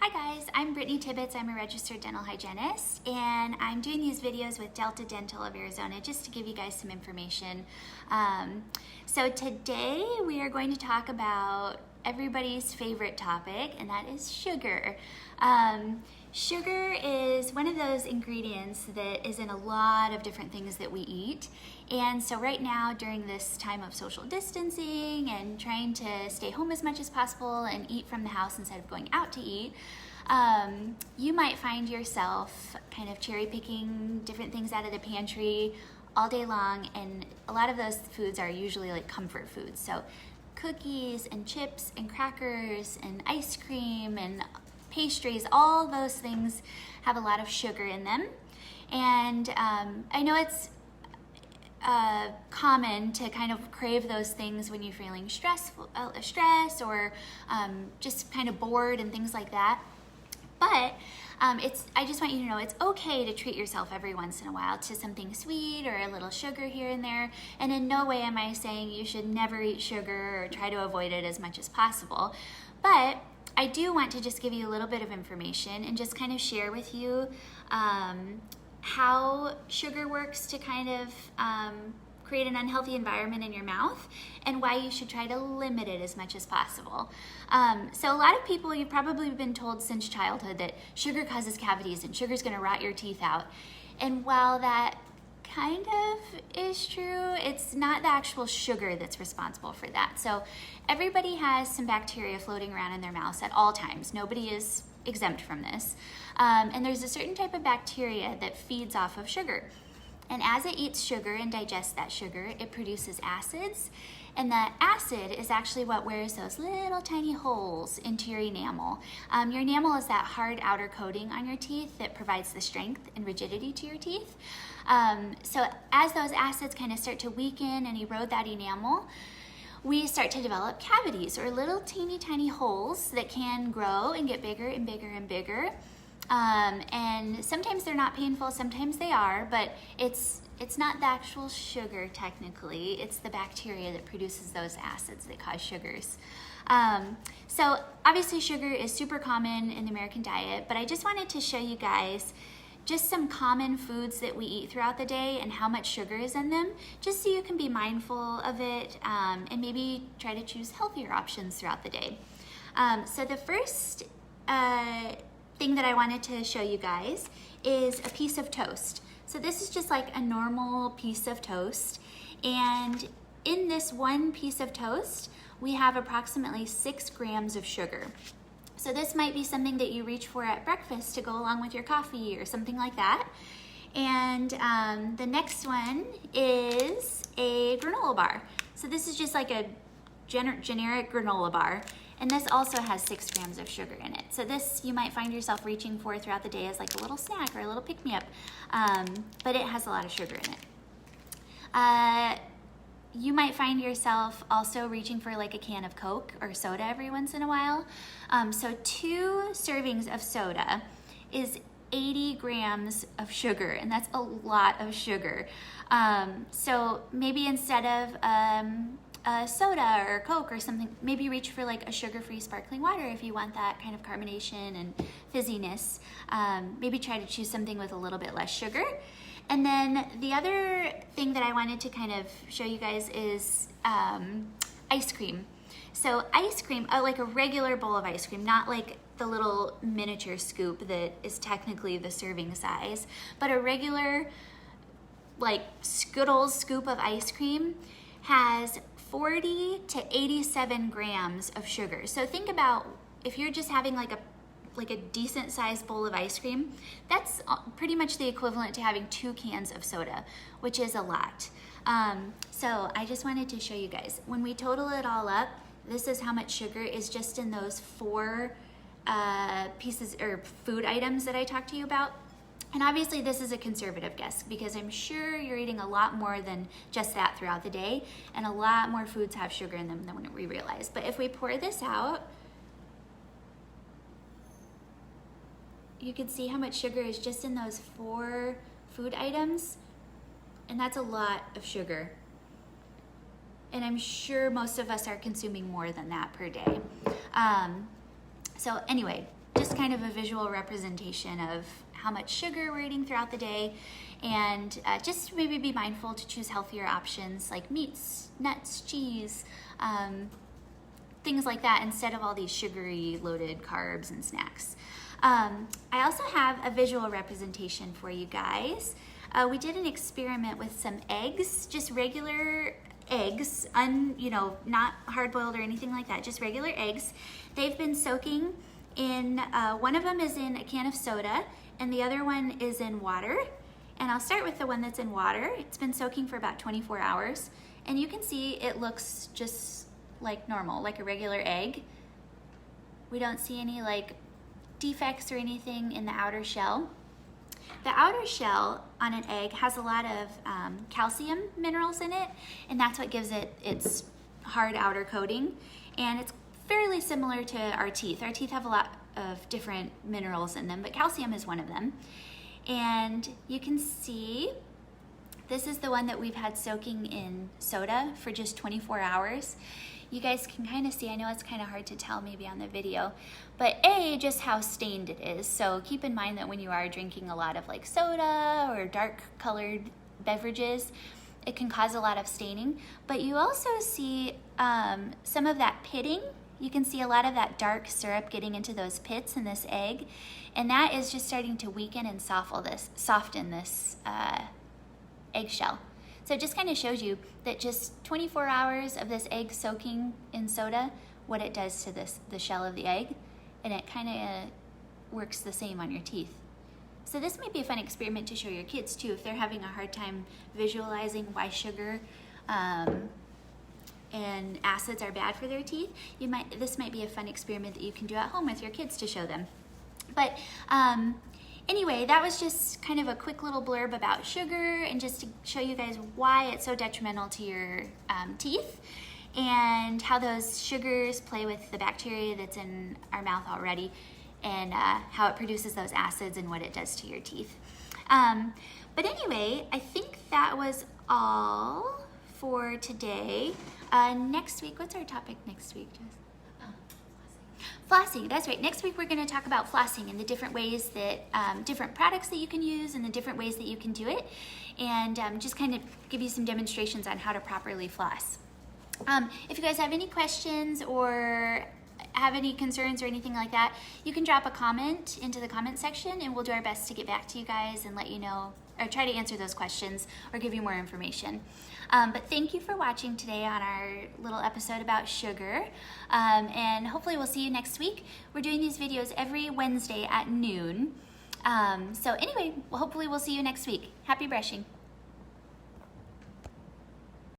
Hi guys, I'm Brittany Tibbetts. I'm a registered dental hygienist, and I'm doing these videos with Delta Dental of Arizona just to give you guys some information. So today we are going to talk about everybody's favorite topic, and that is sugar. Sugar is one of those ingredients that is in a lot of different things that we eat. And so right now, during this time of social distancing and trying to stay home as much as possible and eat from the house instead of going out to eat, you might find yourself kind of cherry picking different things out of the pantry all day long, and a lot of those foods are usually like comfort foods. So cookies and chips and crackers and ice cream and pastries, all those things have a lot of sugar in them. And I know it's common to kind of crave those things when you're feeling stress or just kind of bored and things like that. But I just want you to know it's okay to treat yourself every once in a while to something sweet or a little sugar here and there. And in no way am I saying you should never eat sugar or try to avoid it as much as possible. But I do want to just give you a little bit of information and just kind of share with you how sugar works to kind of create an unhealthy environment in your mouth, and why you should try to limit it as much as possible. So a lot of people, you've probably been told since childhood that sugar causes cavities and sugar's gonna rot your teeth out. And while that kind of is true, it's not the actual sugar that's responsible for that. So everybody has some bacteria floating around in their mouths at all times. Nobody is exempt from this. And there's a certain type of bacteria that feeds off of sugar. And as it eats sugar and digests that sugar, it produces acids. And that acid is actually what wears those little tiny holes into your enamel. Your enamel is that hard outer coating on your teeth that provides the strength and rigidity to your teeth. So as those acids kind of start to weaken and erode that enamel, we start to develop cavities, or little teeny tiny holes that can grow and get bigger and bigger and bigger. And sometimes they're not painful, sometimes they are, but it's not the actual sugar technically, it's the bacteria that produces those acids that cause sugars. So obviously sugar is super common in the American diet, but I just wanted to show you guys just some common foods that we eat throughout the day and how much sugar is in them, just so you can be mindful of it and maybe try to choose healthier options throughout the day. So the first thing that I wanted to show you guys is a piece of toast. So this is just like a normal piece of toast, and in this one piece of toast we have approximately 6 grams of sugar. So this might be something that you reach for at breakfast to go along with your coffee or something like that. And the next one is a granola bar. So this is just like a generic granola bar, and this also has 6 grams of sugar in it. So this you might find yourself reaching for throughout the day as like a little snack or a little pick-me-up, but it has a lot of sugar in it. You might find yourself also reaching for like a can of Coke or soda every once in a while. So 2 servings of soda is 80 grams of sugar, and that's a lot of sugar. So maybe instead of a soda or Coke or something, maybe reach for like a sugar-free sparkling water if you want that kind of carbonation and fizziness. Maybe try to choose something with a little bit less sugar. And then the other thing that I wanted to kind of show you guys is ice cream. So ice cream, like a regular bowl of ice cream, not like the little miniature scoop that is technically the serving size, but a regular like Skittles scoop of ice cream has 40 to 87 grams of sugar. So think about if you're just having like a decent sized bowl of ice cream, that's pretty much the equivalent to having 2 cans of soda, which is a lot. So I just wanted to show you guys, when we total it all up, this is how much sugar is just in those 4 pieces or food items that I talked to you about. And obviously this is a conservative guess because I'm sure you're eating a lot more than just that throughout the day, and a lot more foods have sugar in them than we realize. But if we pour this out, you can see how much sugar is just in those 4 food items, and that's a lot of sugar. And I'm sure most of us are consuming more than that per day. So anyway, just kind of a visual representation of how much sugar we're eating throughout the day, and just maybe be mindful to choose healthier options like meats, nuts, cheese, things like that, instead of all these sugary loaded carbs and snacks. I also have a visual representation for you guys. We did an experiment with some eggs, just regular eggs, not hard-boiled or anything like that, just regular eggs. They've been soaking in, one of them is in a can of soda, and the other one is in water. And I'll start with the one that's in water. It's been soaking for about 24 hours, and you can see it looks just like normal, like a regular egg. We don't see any like defects or anything in the outer shell. The outer shell on an egg has a lot of calcium minerals in it, and that's what gives it its hard outer coating. And it's fairly similar to our teeth. Our teeth have a lot of different minerals in them, but calcium is one of them. And you can see this is the one that we've had soaking in soda for just 24 hours. You guys can kind of see, I know it's kind of hard to tell maybe on the video, but just how stained it is. So keep in mind that when you are drinking a lot of like soda or dark colored beverages, it can cause a lot of staining. But you also see some of that pitting. You can see a lot of that dark syrup getting into those pits in this egg, and that is just starting to weaken and soften this eggshell. So it just kind of shows you that just 24 hours of this egg soaking in soda, what it does to the shell of the egg, and it kind of works the same on your teeth. So this might be a fun experiment to show your kids too, if they're having a hard time visualizing why sugar and acids are bad for their teeth. This might be a fun experiment that you can do at home with your kids to show them. But anyway, that was just kind of a quick little blurb about sugar, and just to show you guys why it's so detrimental to your teeth, and how those sugars play with the bacteria that's in our mouth already, and how it produces those acids and what it does to your teeth. But anyway, I think that was all for today. Next week, what's our topic next week, Jess? Flossing, that's right. Next week we're going to talk about flossing and the different ways that, different products that you can use and the different ways that you can do it, and just kind of give you some demonstrations on how to properly floss. If you guys have any questions or have any concerns or anything like that, you can drop a comment into the comment section, and we'll do our best to get back to you guys and let you know, or try to answer those questions or give you more information. But thank you for watching today on our little episode about sugar, and hopefully we'll see you next week. We're doing these videos every Wednesday at noon. So anyway, hopefully we'll see you next week. Happy brushing.